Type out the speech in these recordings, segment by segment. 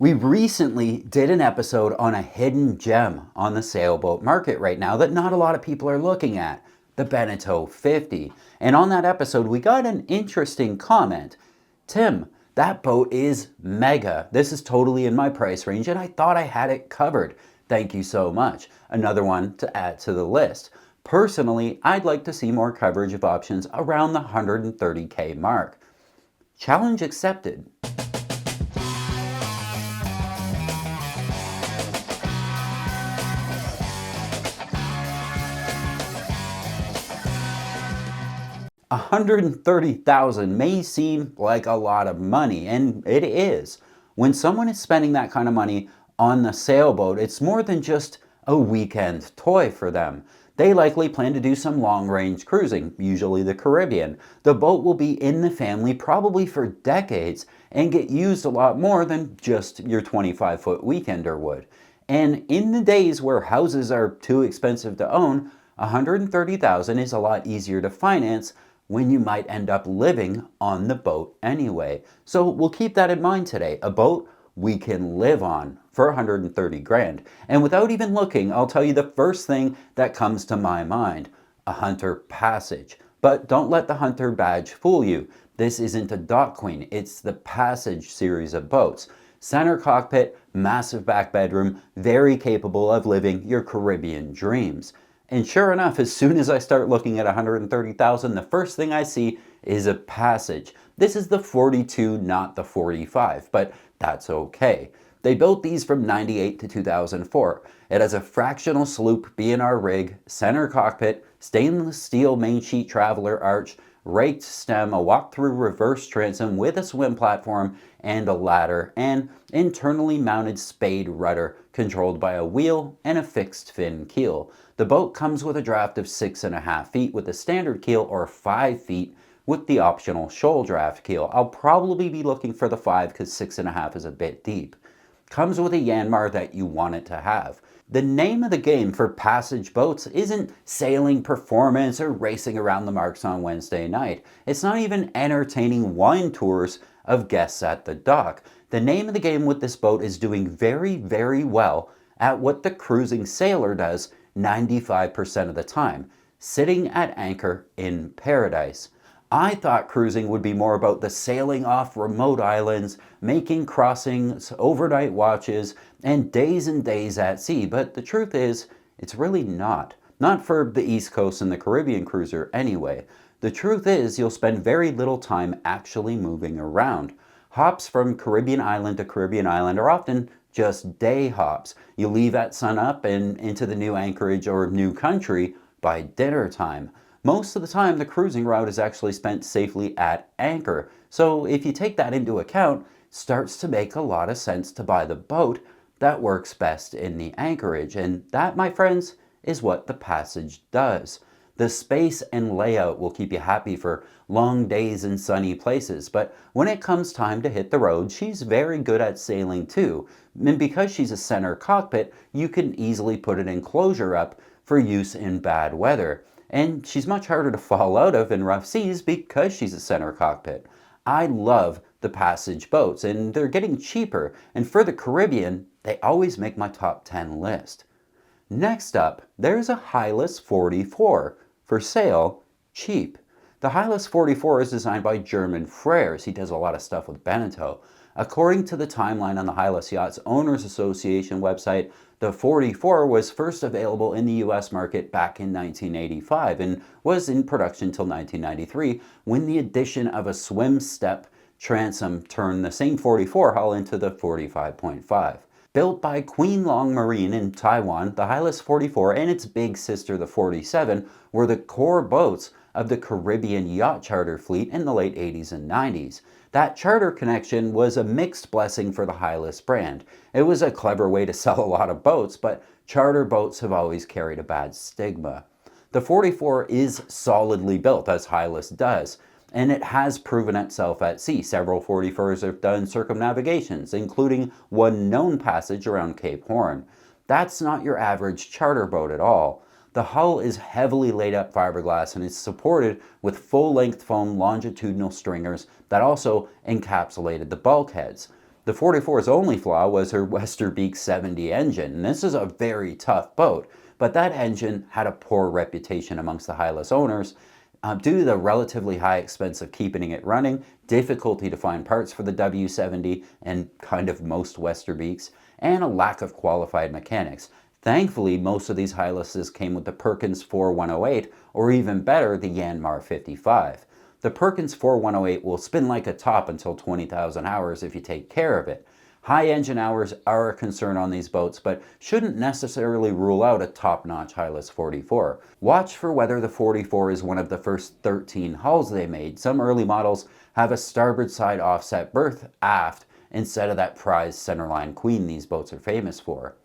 We recently did an episode on a hidden gem on the sailboat market right now that not a lot of people are looking at, the Beneteau 50. And on that episode, we got an interesting comment. Tim, that boat is mega. This is totally in my price range and I thought I had it covered. Thank you so much. Another one to add to the list. Personally, I'd like to see more coverage of options around the 130K mark. Challenge accepted. $130,000 may seem like a lot of money, and it is. When someone is spending that kind of money on the sailboat, it's more than just a weekend toy for them. They likely plan to do some long-range cruising, usually the Caribbean. The boat will be in the family probably for decades and get used a lot more than just your 25-foot weekender would. And in the days where houses are too expensive to own, $130,000 is a lot easier to finance when you might end up living on the boat anyway. So we'll keep that in mind today. A boat we can live on for 130 grand. And without even looking, I'll tell you the first thing that comes to my mind, a Hunter Passage. But don't let the Hunter badge fool you. This isn't a Dock Queen, it's the Passage series of boats. Center cockpit, massive back bedroom, very capable of living your Caribbean dreams. And sure enough, as soon as I start looking at 130,000, the first thing I see is a Passage. This is the 42, not the 45, but that's okay. They built these from 98 to 2004. It has a fractional sloop B&R rig, center cockpit, stainless steel main sheet traveler arch, raked stem, a walk-through reverse transom with a swim platform and a ladder, and internally mounted spade rudder controlled by a wheel and a fixed fin keel. The boat comes with a draft of 6.5 feet with a standard keel or 5 feet with the optional shoal draft keel. I'll probably be looking for the 5 because 6.5 is a bit deep. Comes with a Yanmar that you want it to have. The name of the game for Passage boats isn't sailing performance or racing around the marks on Wednesday night. It's not even entertaining wine tours of guests at the dock. The name of the game with this boat is doing very, very well at what the cruising sailor does 95% of the time, sitting at anchor in paradise. I thought cruising would be more about the sailing off remote islands, making crossings, overnight watches, and days at sea, but the truth is, it's really not. Not for the East Coast and the Caribbean cruiser anyway. The truth is, you'll spend very little time actually moving around. Hops from Caribbean island to Caribbean island are often just day hops. You leave at sunup and into the new anchorage or new country by dinner time. Most of the time, the cruising route is actually spent safely at anchor. So if you take that into account, it starts to make a lot of sense to buy the boat that works best in the anchorage. And that, my friends, is what the Passage does. The space and layout will keep you happy for long days in sunny places, but when it comes time to hit the road, she's very good at sailing too. And because she's a center cockpit, you can easily put an enclosure up for use in bad weather. And she's much harder to fall out of in rough seas because she's a center cockpit. I love the Passage boats, and they're getting cheaper, and for the Caribbean, they always make my top 10 list. Next up, there's a Hylas 44, for sale, cheap. The Hylas 44 is designed by German Frères. He does a lot of stuff with Beneteau. According to the timeline on the Hylas Yachts Owners Association website, the 44 was first available in the US market back in 1985 and was in production till 1993 when the addition of a swim step transom turned the same 44 hull into the 45.5. Built by Queen Long Marine in Taiwan, the Hylas 44 and its big sister the 47 were the core boats of the Caribbean yacht charter fleet in the late 80s and 90s. That charter connection was a mixed blessing for the Hylas brand. It was a clever way to sell a lot of boats, but charter boats have always carried a bad stigma. The 44 is solidly built, as Hylas does, and it has proven itself at sea. Several 44s have done circumnavigations, including one known passage around Cape Horn. That's not your average charter boat at all. The hull is heavily laid up fiberglass and is supported with full-length foam longitudinal stringers that also encapsulated the bulkheads. The 44's only flaw was her Westerbeek 70 engine, and this is a very tough boat, but that engine had a poor reputation amongst the Hylas owners due to the relatively high expense of keeping it running, difficulty to find parts for the W70 and kind of most Westerbeeks, and a lack of qualified mechanics. Thankfully, most of these Hylases came with the Perkins 4108, or even better, the Yanmar 55. The Perkins 4108 will spin like a top until 20,000 hours if you take care of it. High engine hours are a concern on these boats, but shouldn't necessarily rule out a top-notch Hylas 44. Watch for whether the 44 is one of the first 13 hulls they made. Some early models have a starboard side offset berth aft instead of that prized centerline queen these boats are famous for.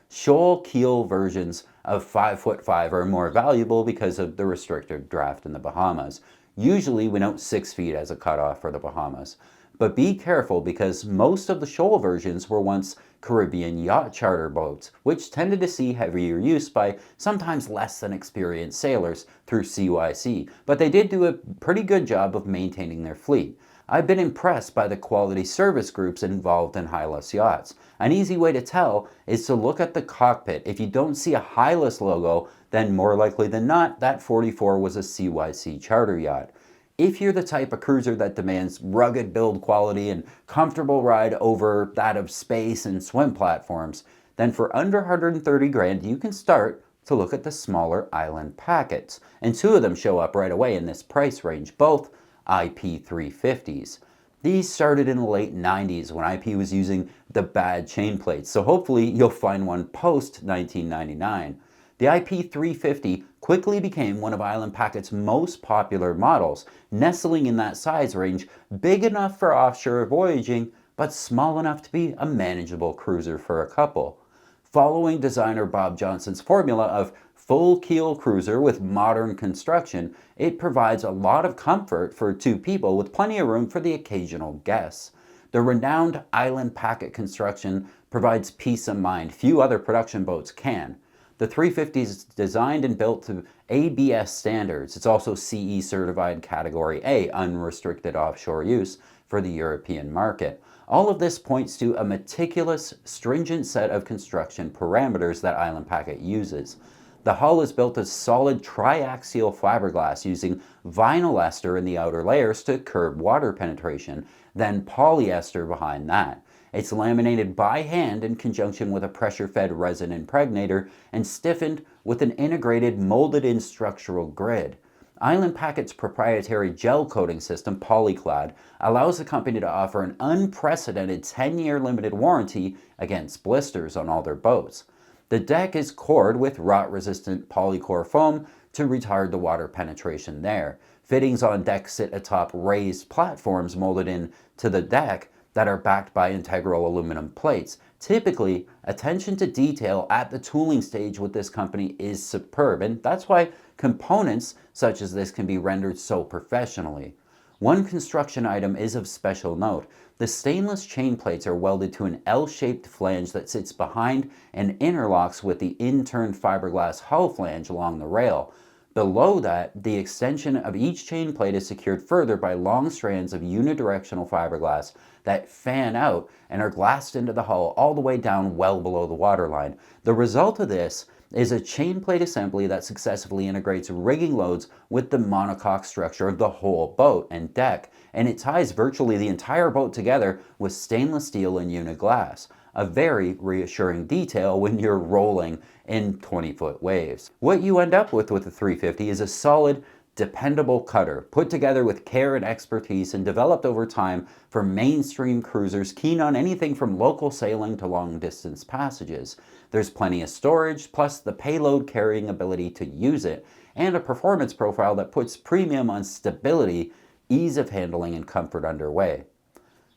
Shoal keel versions of 5'5" are more valuable because of the restricted draft in the Bahamas. Usually we note 6 feet as a cutoff for the Bahamas. But be careful because most of the shoal versions were once Caribbean yacht charter boats, which tended to see heavier use by sometimes less than experienced sailors through CYC, but they did do a pretty good job of maintaining their fleet. I've been impressed by the quality service groups involved in Hylas yachts. An easy way to tell is to look at the cockpit. If you don't see a Hylas logo, then more likely than not, that 44 was a CYC charter yacht. If you're the type of cruiser that demands rugged build quality and comfortable ride over that of space and swim platforms, then for under 130 grand, you can start to look at the smaller island packets. And two of them show up right away in this price range, both IP350s. These started in the late 90s when IP was using the bad chain plates, so hopefully you'll find one post 1999. The IP350 quickly became one of Island Packet's most popular models, nestling in that size range, big enough for offshore voyaging, but small enough to be a manageable cruiser for a couple. Following designer Bob Johnson's formula of full keel cruiser with modern construction, it provides a lot of comfort for two people with plenty of room for the occasional guests. The renowned Island Packet construction provides peace of mind few other production boats can. The 350 is designed and built to ABS standards. It's also CE certified Category A, unrestricted offshore use, for the European market. All of this points to a meticulous, stringent set of construction parameters that Island Packet uses. The hull is built as solid triaxial fiberglass using vinyl ester in the outer layers to curb water penetration, then polyester behind that. It's laminated by hand in conjunction with a pressure-fed resin impregnator and stiffened with an integrated molded-in structural grid. Island Packet's proprietary gel coating system, Polyclad, allows the company to offer an unprecedented 10-year limited warranty against blisters on all their boats. The deck is cored with rot-resistant polycore foam to retard the water penetration there. Fittings on deck sit atop raised platforms molded into the deck that are backed by integral aluminum plates. Typically, attention to detail at the tooling stage with this company is superb, and that's why components such as this can be rendered so professionally. One construction item is of special note. The stainless chain plates are welded to an L-shaped flange that sits behind and interlocks with the in-turned fiberglass hull flange along the rail. Below that, the extension of each chain plate is secured further by long strands of unidirectional fiberglass that fan out and are glassed into the hull all the way down well below the waterline. The result of this is a chain plate assembly that successfully integrates rigging loads with the monocoque structure of the whole boat and deck, and it ties virtually the entire boat together with stainless steel and uniglass. A very reassuring detail when you're rolling in 20-foot waves. What you end up with the 350 is a solid, dependable cutter, put together with care and expertise and developed over time for mainstream cruisers keen on anything from local sailing to long-distance passages. There's plenty of storage, plus the payload carrying ability to use it, and a performance profile that puts premium on stability, ease of handling, and comfort underway.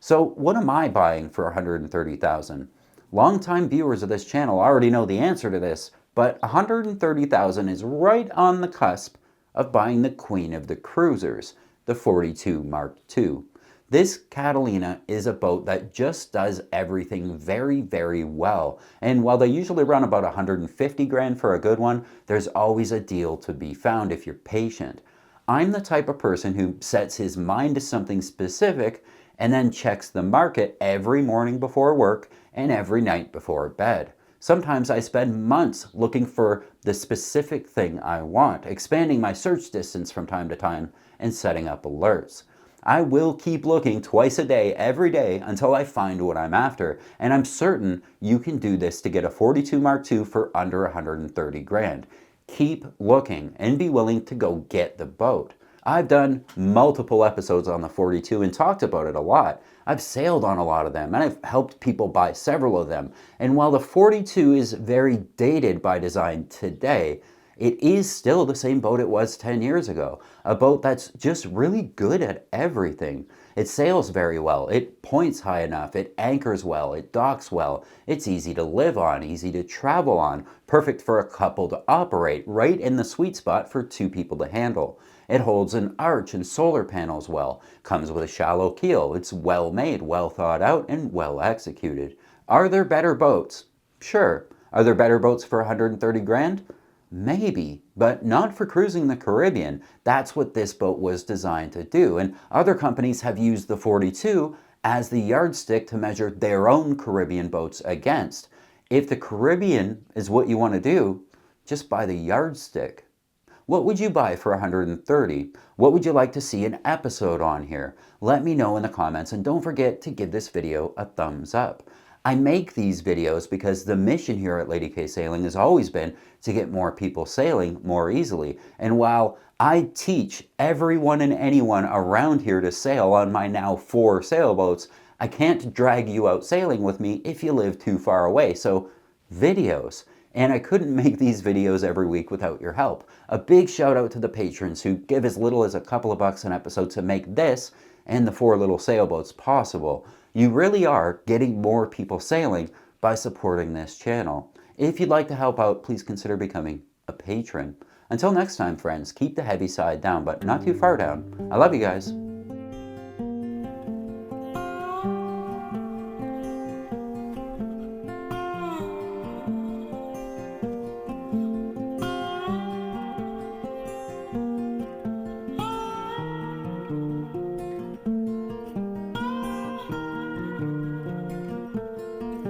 So what am I buying for $130,000? Longtime viewers of this channel already know the answer to this, but $130,000 is right on the cusp of buying the queen of the cruisers, the 42 Mark II. This Catalina is a boat that just does everything very, very well. And while they usually run about 150 grand for a good one, there's always a deal to be found if you're patient. I'm the type of person who sets his mind to something specific and then checks the market every morning before work and every night before bed. Sometimes I spend months looking for the specific thing I want, expanding my search distance from time to time and setting up alerts. I will keep looking twice a day, every day, until I find what I'm after, and I'm certain you can do this to get a 42 Mark II for under 130 grand. Keep looking and be willing to go get the boat. I've done multiple episodes on the 42 and talked about it a lot. I've sailed on a lot of them and I've helped people buy several of them. And while the 42 is very dated by design today, it is still the same boat it was 10 years ago. A boat that's just really good at everything. It sails very well, it points high enough, it anchors well, it docks well, it's easy to live on, easy to travel on, perfect for a couple to operate, right in the sweet spot for two people to handle. It holds an arch and solar panels well, comes with a shallow keel, it's well made, well thought out, and well executed. Are there better boats? Sure. Are there better boats for 130 grand? Maybe, but not for cruising the Caribbean. That's what this boat was designed to do, and other companies have used the 42 as the yardstick to measure their own Caribbean boats against. If the Caribbean is what you want to do, just buy the yardstick. What would you buy for 130? What would you like to see an episode on here? Let me know in the comments, and don't forget to give this video a thumbs up. I make these videos because the mission here at Lady K Sailing has always been to get more people sailing more easily. And while I teach everyone and anyone around here to sail on my now 4 sailboats, I can't drag you out sailing with me if you live too far away. So videos. And I couldn't make these videos every week without your help. A big shout out to the patrons who give as little as a couple of bucks an episode to make this and the 4 little sailboats possible. You really are getting more people sailing by supporting this channel. If you'd like to help out, please consider becoming a patron. Until next time, friends, keep the heavy side down, but not too far down. I love you guys.